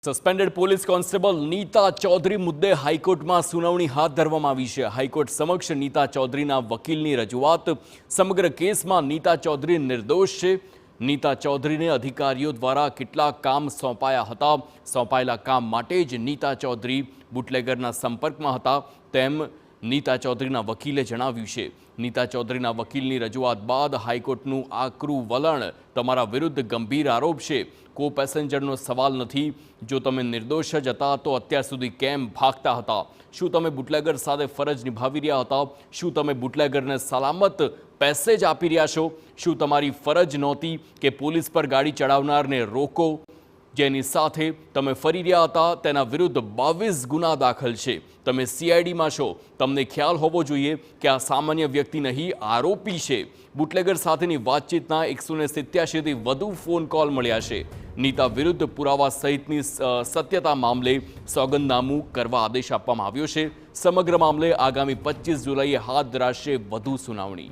Suspended police constable Nita Chaudhary મુદ્દે હાઈકોર્ટમાં સુનાવણી હાથ ધરવામાં આવી છે। હાઈકોર્ટ સમક્ષ નીતા ચૌધરીના વકીલની રજૂઆત। સમગ્ર કેસમાં નીતા ચૌધરી નિર્દોષ છે। નીતા ચૌધરીને અધિકારીઓ દ્વારા કેટલાક કામ સોંપાયા હતા। સોંપાયેલા કામ માટે જ નીતા ચૌધરી બુટલેગરના સંપર્કમાં હતા તેમ નીતા ચૌધરીના વકીલે જણાવ્યું છે। નીતા ચૌધરીના વકીલની રજૂઆત બાદ હાઈકોર્ટનું આકરું વલણ। તમારા વિરુદ્ધ ગંભીર આરોપ છે। કો પેસેન્જરનો સવાલ નથી। જો તમે નિર્દોષ જ હતા તો અત્યાર સુધી કેમ ભાગતા હતા? શું તમે બુટલેગર સાથે ફરજ નિભાવી રહ્યા હતા? શું તમે બુટલેગરને સલામત પેસેજ આપી રહ્યા છો? શું તમારી ફરજ નહોતી કે પોલીસ પર ગાડી ચડાવનારને રોકો? જેની સાથે તમે ફરી રહ્યા હતા તેના વિરુદ્ધ 22 ગુના દાખલ છે। તમે CIDમાં છો। તમને ખ્યાલ હોવો જોઈએ કે આ સામાન્ય વ્યક્તિ નહીં, આરોપી છે। બુટલેગર સાથેની વાતચીતના 187થી વધુ ફોન કોલ મળ્યા છે। નીતા વિરુદ્ધ પુરાવા સહિતની સત્યતા મામલે સોગંદનામું કરવા આદેશ આપવામાં આવ્યો છે। સમગ્ર મામલે આગામી 25 જુલાઈએ હાથ ધરાશે વધુ સુનાવણી।